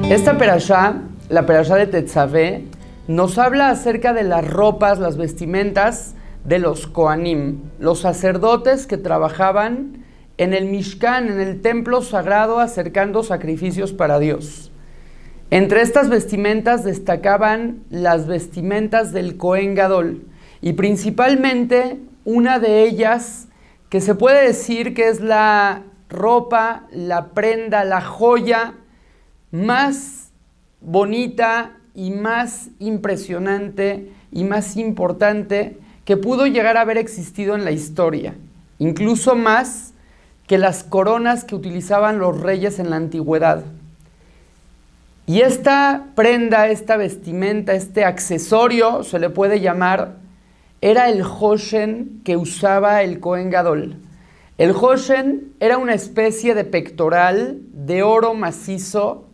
Esta perashá, la perashá de Tetzavé, nos habla acerca de las ropas, las vestimentas de los Kohanim, los sacerdotes que trabajaban en el Mishkan, en el templo sagrado, acercando sacrificios para Dios. Entre estas vestimentas destacaban las vestimentas del Kohen Gadol, y principalmente una de ellas, que se puede decir que es la ropa, la prenda, la joya más bonita y más impresionante y más importante que pudo llegar a haber existido en la historia, incluso más que las coronas que utilizaban los reyes en la antigüedad. Y esta prenda, esta vestimenta, este accesorio, se le puede llamar, era el Hoshen que usaba el Kohen Gadol. El Hoshen era una especie de pectoral de oro macizo,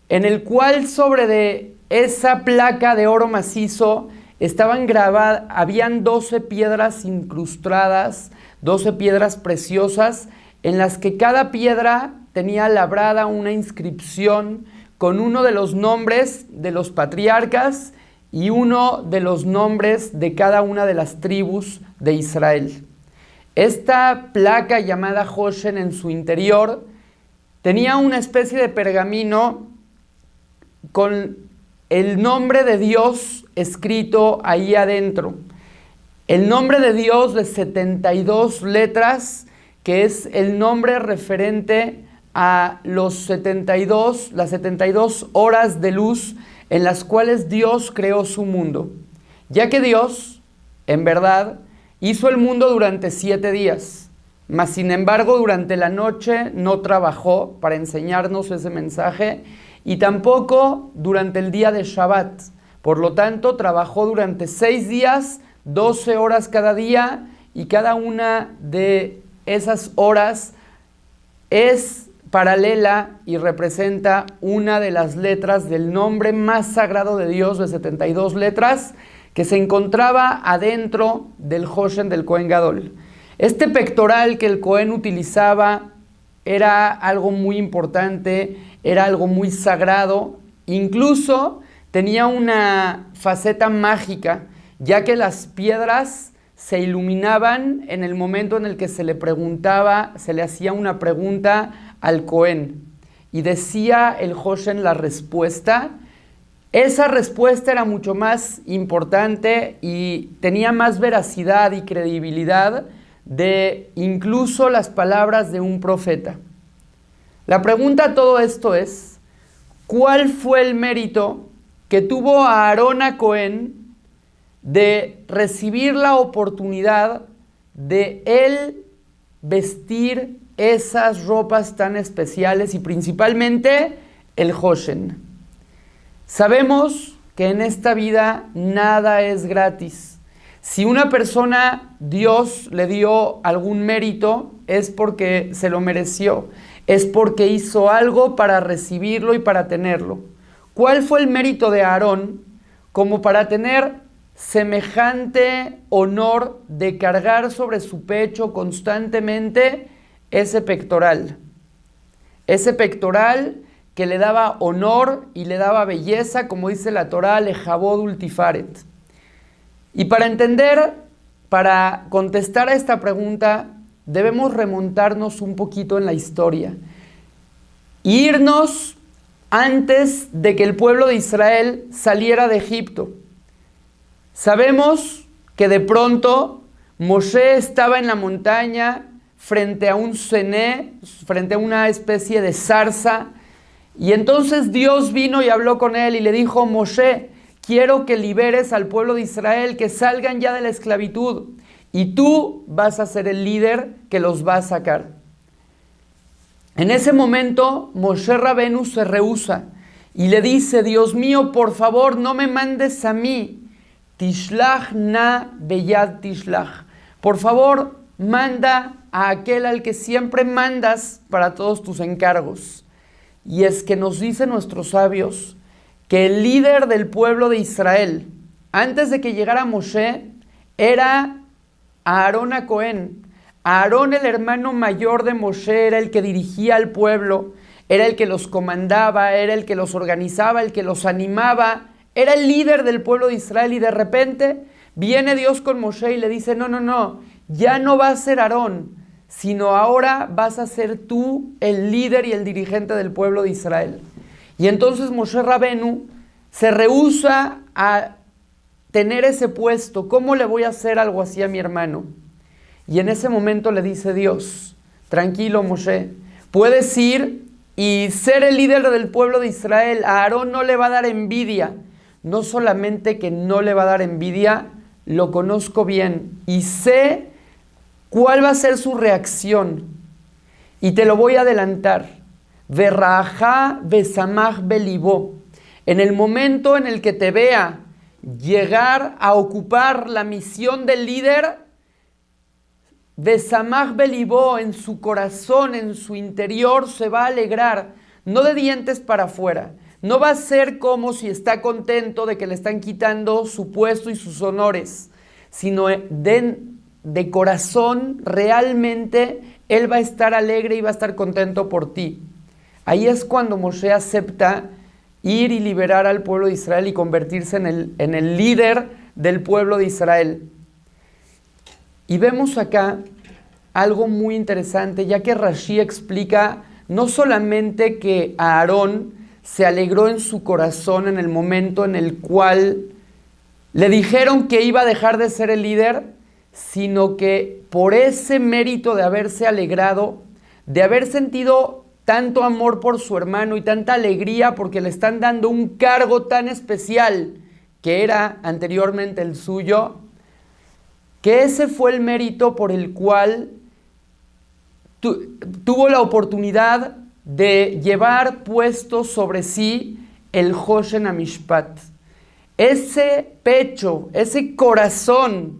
en el cual sobre de esa placa de oro macizo estaban grabadas, habían 12 piedras incrustadas, 12 piedras preciosas, en las que cada piedra tenía labrada una inscripción con uno de los nombres de los patriarcas y uno de los nombres de cada una de las tribus de Israel. Esta placa llamada Hoshen en su interior tenía una especie de pergamino con el nombre de Dios escrito ahí adentro. El nombre de Dios de 72 letras, que es el nombre referente a las 72 horas de luz en las cuales Dios creó su mundo. Ya que Dios, en verdad, hizo el mundo durante 7 días, mas sin embargo durante la noche no trabajó para enseñarnos ese mensaje, y tampoco durante el día de Shabbat. Por lo tanto, trabajó durante 6 días, 12 horas cada día, y cada una de esas horas es paralela y representa una de las letras del nombre más sagrado de Dios, de 72 letras, que se encontraba adentro del Hoshen del Kohen Gadol. Este pectoral que el Kohen utilizaba era algo muy importante, era algo muy sagrado, incluso tenía una faceta mágica, ya que las piedras se iluminaban en el momento en el que se le hacía una pregunta al Kohen, y decía el Hoshen la respuesta. Esa respuesta era mucho más importante y tenía más veracidad y credibilidad de incluso las palabras de un profeta. La pregunta a todo esto es, ¿cuál fue el mérito que tuvo a Aarón a Cohen de recibir la oportunidad de él vestir esas ropas tan especiales y principalmente el Hoshen? Sabemos que en esta vida nada es gratis. Si una persona, Dios le dio algún mérito, es porque se lo mereció, es porque hizo algo para recibirlo y para tenerlo. ¿Cuál fue el mérito de Aarón como para tener semejante honor de cargar sobre su pecho constantemente ese pectoral? Ese pectoral que le daba honor y le daba belleza, como dice la Torá, lejabod ultifaret. Y para entender, para contestar a esta pregunta, debemos remontarnos un poquito en la historia. Irnos antes de que el pueblo de Israel saliera de Egipto. Sabemos que de pronto Moshe estaba en la montaña frente a un cené, frente a una especie de zarza, y entonces Dios vino y habló con él y le dijo: Moshe, quiero que liberes al pueblo de Israel, que salgan ya de la esclavitud, y tú vas a ser el líder que los va a sacar. En ese momento Moshe Rabenu se rehúsa y le dice: Dios mío, por favor, no me mandes a mí. Tishlach na beyad tishlach. Por favor, manda a aquel al que siempre mandas para todos tus encargos. Y es que nos dicen nuestros sabios que el líder del pueblo de Israel, antes de que llegara Moshe, era Aarón a Cohen. Aarón, el hermano mayor de Moshe, era el que dirigía al pueblo, era el que los comandaba, era el que los organizaba, el que los animaba, era el líder del pueblo de Israel. Y de repente viene Dios con Moshe y le dice, no, ya no va a ser Aarón, sino ahora vas a ser tú el líder y el dirigente del pueblo de Israel. Y entonces Moshe Rabenu se rehúsa a tener ese puesto. ¿Cómo le voy a hacer algo así a mi hermano? Y en ese momento le dice Dios, tranquilo Moshe, puedes ir y ser el líder del pueblo de Israel. A Aarón no le va a dar envidia. No solamente que no le va a dar envidia, lo conozco bien y sé cuál va a ser su reacción. Y te lo voy a adelantar. Verrajá besamaj belibó. En el momento en el que te vea llegar a ocupar la misión del líder, besamaj belibó, en su corazón, en su interior se va a alegrar, no de dientes para afuera. No va a ser como si está contento de que le están quitando su puesto y sus honores, sino de corazón, realmente él va a estar alegre y va a estar contento por ti. Ahí es cuando Moshe acepta ir y liberar al pueblo de Israel y convertirse en el líder del pueblo de Israel. Y vemos acá algo muy interesante, ya que Rashi explica no solamente que Aarón se alegró en su corazón en el momento en el cual le dijeron que iba a dejar de ser el líder, sino que por ese mérito de haberse alegrado, de haber sentido tanto amor por su hermano y tanta alegría porque le están dando un cargo tan especial que era anteriormente el suyo, que ese fue el mérito por el cual tuvo la oportunidad de llevar puesto sobre sí el Hoshen HaMishpat. Ese pecho, ese corazón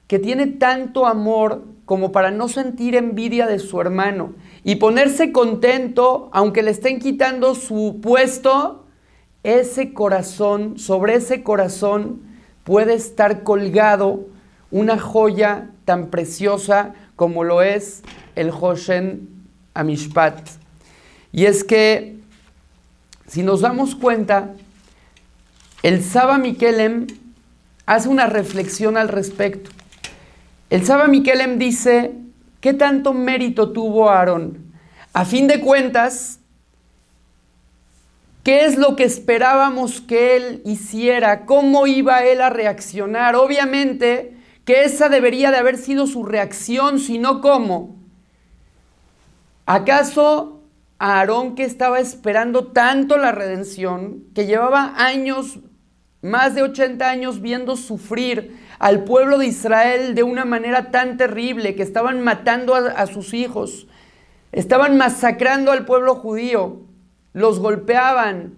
que tiene tanto amor como para no sentir envidia de su hermano y ponerse contento aunque le estén quitando su puesto, ese corazón, sobre ese corazón puede estar colgado una joya tan preciosa como lo es el Hoshen HaMishpat. Y es que, si nos damos cuenta, el Saba Mikelem hace una reflexión al respecto. El Saba Mikelem dice, ¿qué tanto mérito tuvo Aarón? A fin de cuentas, ¿qué es lo que esperábamos que él hiciera? ¿Cómo iba él a reaccionar? Obviamente que esa debería de haber sido su reacción, sino cómo. ¿Acaso Aarón, que estaba esperando tanto la redención, que llevaba años, más de 80 años viendo sufrir al pueblo de Israel de una manera tan terrible, que estaban matando a sus hijos, estaban masacrando al pueblo judío, los golpeaban?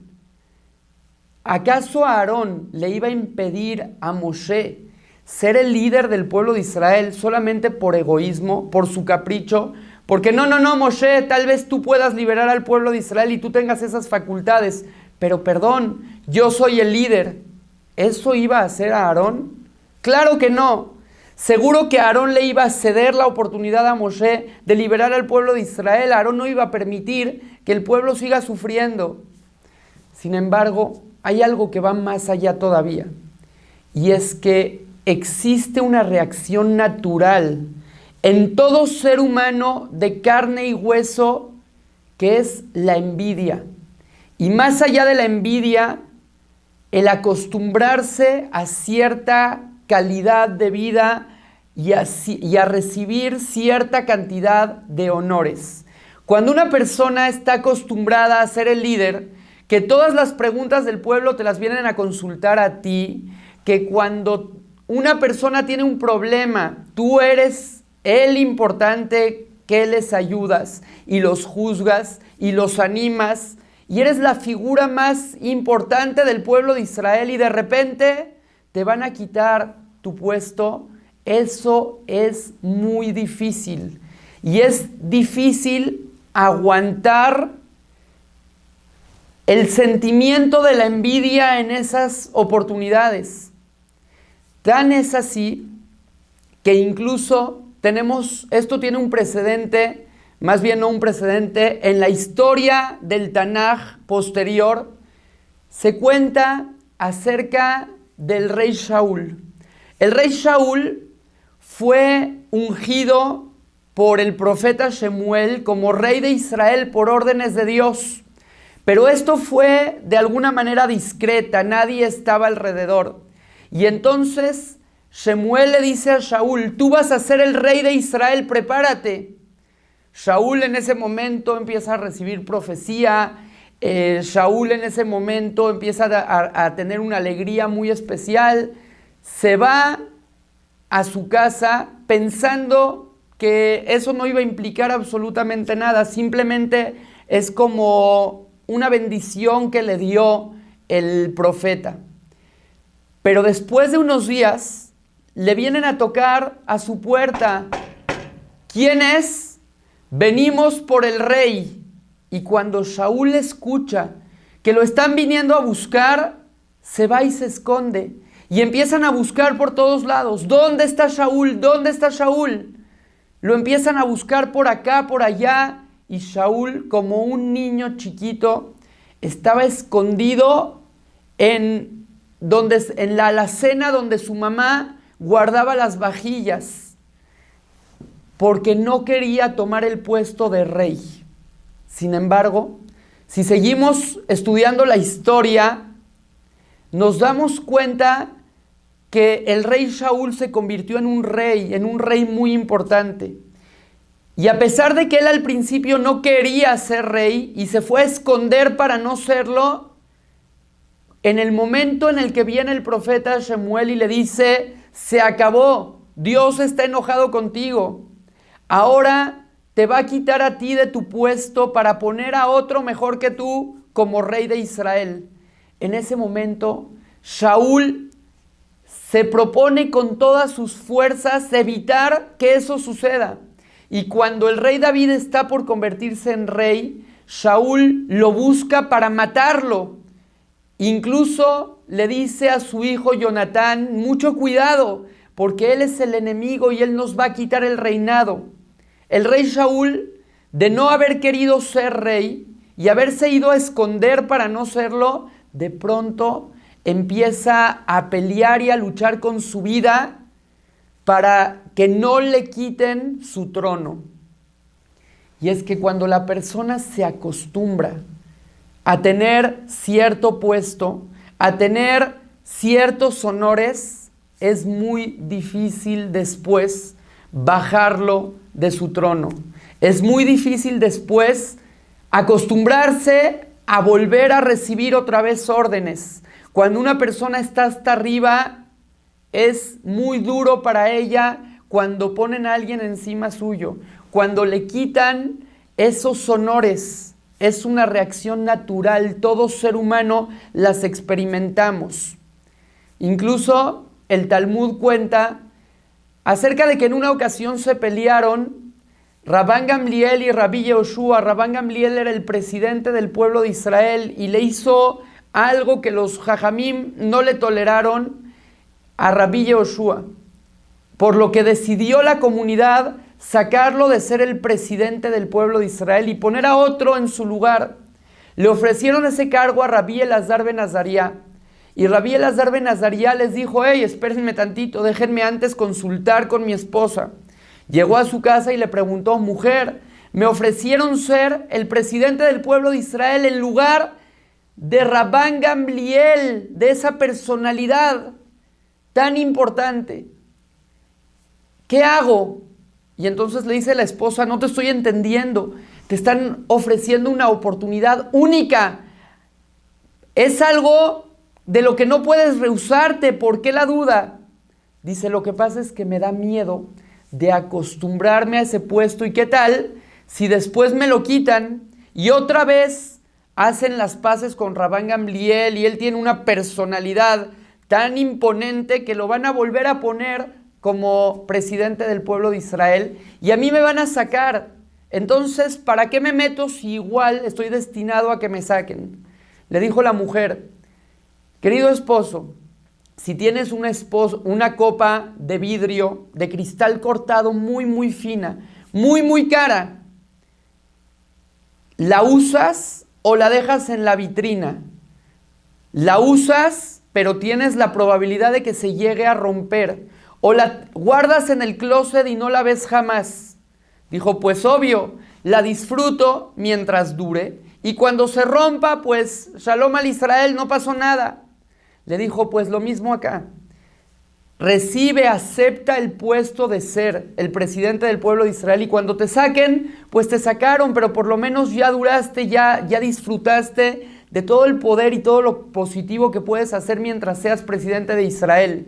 ¿Acaso Aarón le iba a impedir a Moshe ser el líder del pueblo de Israel solamente por egoísmo, por su capricho? Porque no, Moshe, tal vez tú puedas liberar al pueblo de Israel y tú tengas esas facultades, pero perdón, yo soy el líder. ¿Eso iba a hacer a Aarón? Claro que no. Seguro que Aarón le iba a ceder la oportunidad a Moshe de liberar al pueblo de Israel. Aarón no iba a permitir que el pueblo siga sufriendo. Sin embargo, hay algo que va más allá todavía, y es que existe una reacción natural en todo ser humano de carne y hueso, que es la envidia. Y más allá de la envidia, el acostumbrarse a cierta calidad de vida y a recibir cierta cantidad de honores. Cuando una persona está acostumbrada a ser el líder, que todas las preguntas del pueblo te las vienen a consultar a ti, que cuando una persona tiene un problema, tú eres el importante, que les ayudas y los juzgas y los animas y eres la figura más importante del pueblo de Israel, y de repente te van a quitar tu puesto. Eso es muy difícil, y es difícil aguantar el sentimiento de la envidia en esas oportunidades. Tan es así que incluso esto tiene un precedente, más bien no un precedente, en la historia del Tanaj posterior, se cuenta acerca del rey Shaul. El rey Shaul fue ungido por el profeta Shemuel como rey de Israel por órdenes de Dios. Pero esto fue de alguna manera discreta, nadie estaba alrededor. Y entonces Shemuel le dice a Shaul, tú vas a ser el rey de Israel, prepárate. Shaul en ese momento empieza a recibir profecía, Shaul en ese momento empieza a tener una alegría muy especial, se va a su casa pensando que eso no iba a implicar absolutamente nada, simplemente es como una bendición que le dio el profeta. Pero después de unos días le vienen a tocar a su puerta. ¿Quién es? Venimos por el rey. Y cuando Shaul escucha que lo están viniendo a buscar, se va y se esconde. Y empiezan a buscar por todos lados. ¿Dónde está Shaul? ¿Dónde está Shaul? Lo empiezan a buscar por acá, por allá. Y Shaul, como un niño chiquito, estaba escondido en la alacena donde su mamá guardaba las vajillas, porque no quería tomar el puesto de rey. Sin embargo, si seguimos estudiando la historia, nos damos cuenta que el rey Shaul se convirtió en un rey muy importante. Y a pesar de que él al principio no quería ser rey y se fue a esconder para no serlo, en el momento en el que viene el profeta Shemuel y le dice, se acabó, Dios está enojado contigo, ahora te va a quitar a ti de tu puesto para poner a otro mejor que tú como rey de Israel. En ese momento, Shaul se propone con todas sus fuerzas evitar que eso suceda. Y cuando el rey David está por convertirse en rey, Shaul lo busca para matarlo. Incluso le dice a su hijo Jonatán, mucho cuidado, porque él es el enemigo y él nos va a quitar el reinado. El rey Shaul, de no haber querido ser rey y haberse ido a esconder para no serlo, de pronto empieza a pelear y a luchar con su vida para que no le quiten su trono. Y es que cuando la persona se acostumbra a tener cierto puesto, a tener ciertos honores, es muy difícil después bajarlo de su trono. Es muy difícil después acostumbrarse a volver a recibir otra vez órdenes. Cuando una persona está hasta arriba, es muy duro para ella cuando ponen a alguien encima suyo. Cuando le quitan esos honores, es una reacción natural. Todo ser humano las experimentamos. Incluso el Talmud cuenta acerca de que en una ocasión se pelearon Rabán Gamliel y Rabí Yehoshua. Rabán Gamliel era el presidente del pueblo de Israel y le hizo algo que los jajamim no le toleraron a Rabí Yehoshua, por lo que decidió la comunidad sacarlo de ser el presidente del pueblo de Israel y poner a otro en su lugar. Le ofrecieron ese cargo a Rabí Elazar ben Azariah, y Rabí Elazar ben Azariah les dijo, hey, espérenme tantito, déjenme antes consultar con mi esposa. Llegó a su casa y le preguntó, mujer, me ofrecieron ser el presidente del pueblo de Israel en lugar de Rabán Gamliel, de esa personalidad tan importante. ¿Qué hago? Y entonces le dice la esposa, no te estoy entendiendo, te están ofreciendo una oportunidad única. Es algo de lo que no puedes rehusarte, ¿por qué la duda? Dice, lo que pasa es que me da miedo de acostumbrarme a ese puesto. ¿Y qué tal si después me lo quitan y otra vez hacen las paces con Rabán Gamliel y él tiene una personalidad tan imponente que lo van a volver a poner como presidente del pueblo de Israel y a mí me van a sacar? Entonces, ¿para qué me meto si igual estoy destinado a que me saquen? Le dijo la mujer: querido esposo, si tienes una copa de vidrio, de cristal cortado muy, muy fina, muy, muy cara, ¿la usas o la dejas en la vitrina? La usas, pero tienes la probabilidad de que se llegue a romper. O la guardas en el closet y no la ves jamás. Dijo: pues obvio, la disfruto mientras dure. Y cuando se rompa, pues Shalom al Israel, no pasó nada. Le dijo: pues lo mismo acá. Recibe, acepta el puesto de ser el presidente del pueblo de Israel, y cuando te saquen, pues te sacaron, pero por lo menos ya duraste, ya disfrutaste de todo el poder y todo lo positivo que puedes hacer mientras seas presidente de Israel.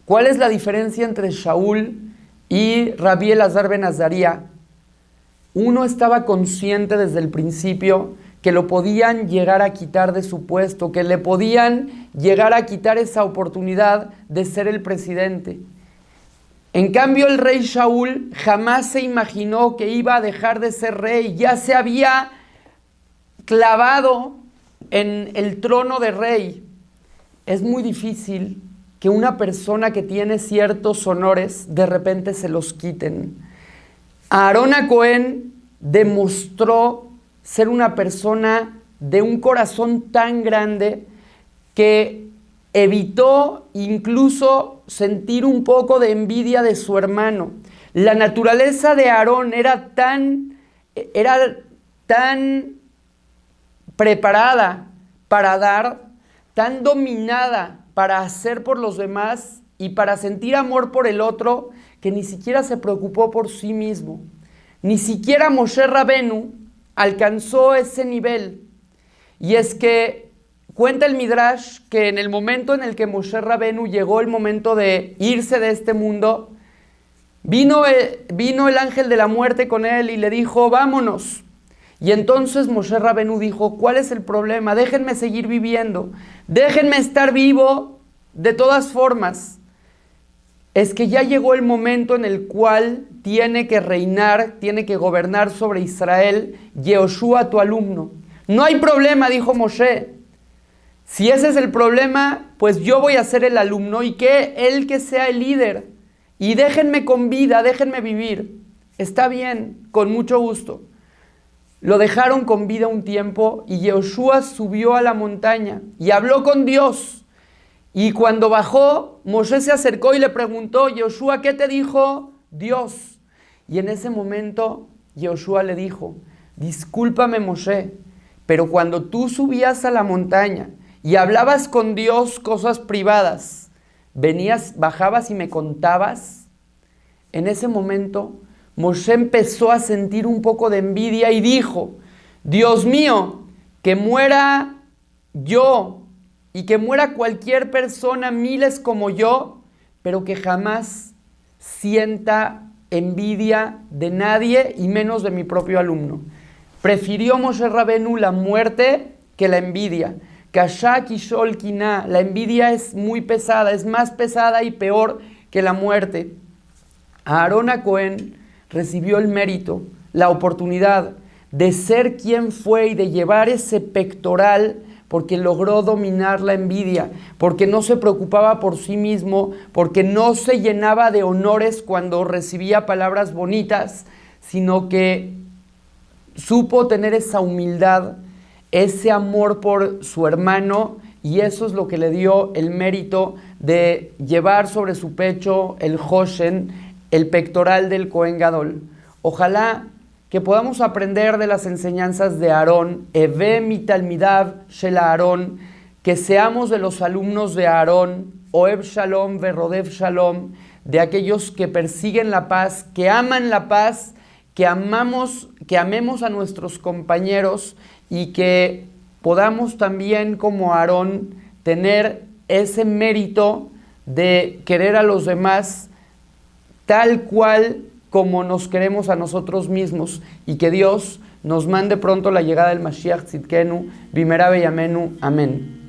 ¿Cuál es la diferencia entre Shaul y Rabí Elazar ben Azaría? Uno estaba consciente desde el principio que lo podían llegar a quitar de su puesto, que le podían llegar a quitar esa oportunidad de ser el presidente. En cambio, el rey Shaul jamás se imaginó que iba a dejar de ser rey. Ya se había clavado en el trono de rey. Es muy difícil que una persona que tiene ciertos honores de repente se los quiten. Aarón HaKohen demostró ser una persona de un corazón tan grande que evitó incluso sentir un poco de envidia de su hermano. La naturaleza de Aarón era tan preparada para dar, tan dominada para hacer por los demás y para sentir amor por el otro, que ni siquiera se preocupó por sí mismo. Ni siquiera Moshe Rabenu alcanzó ese nivel. Y es que cuenta el Midrash que en el momento en el que Moshe Rabenu llegó el momento de irse de este mundo, vino el ángel de la muerte con él y le dijo: vámonos. Y entonces Moshe Rabenu dijo: ¿cuál es el problema? Déjenme seguir viviendo, déjenme estar vivo de todas formas. Es que ya llegó el momento en el cual tiene que reinar, tiene que gobernar sobre Israel Yehoshua, tu alumno. No hay problema, dijo Moshe. Si ese es el problema, pues yo voy a ser el alumno y que él que sea el líder. Y déjenme con vida, déjenme vivir. Está bien, con mucho gusto. Lo dejaron con vida un tiempo y Yehoshua subió a la montaña y habló con Dios. Y cuando bajó, Moshe se acercó y le preguntó: Yehoshua, ¿qué te dijo Dios? Y en ese momento Yehoshua le dijo: discúlpame, Moshe, pero cuando tú subías a la montaña y hablabas con Dios cosas privadas, bajabas y me contabas. En ese momento Moshe empezó a sentir un poco de envidia y dijo: Dios mío, que muera yo y que muera cualquier persona, miles como yo, pero que jamás sienta envidia de nadie y menos de mi propio alumno. Prefirió Moshe Rabenu la muerte que la envidia. Kashak y Shol Kiná, la envidia es muy pesada, es más pesada y peor que la muerte. Aarón HaKohen recibió el mérito, la oportunidad de ser quien fue y de llevar ese pectoral, porque logró dominar la envidia, porque no se preocupaba por sí mismo, porque no se llenaba de honores cuando recibía palabras bonitas, sino que supo tener esa humildad, ese amor por su hermano, y eso es lo que le dio el mérito de llevar sobre su pecho el Hoshen, el pectoral del Cohen Gadol. Ojalá que podamos aprender de las enseñanzas de Aarón, Eve mi talmidav shel Aarón, que seamos de los alumnos de Aarón, Oev Shalom verodev Shalom, de aquellos que persiguen la paz, que aman la paz, que amemos a nuestros compañeros y que podamos también como Aarón tener ese mérito de querer a los demás tal cual como nos queremos a nosotros mismos, y que Dios nos mande pronto la llegada del Mashiach Tzidkenu, Bimera Beyamenu. Amén.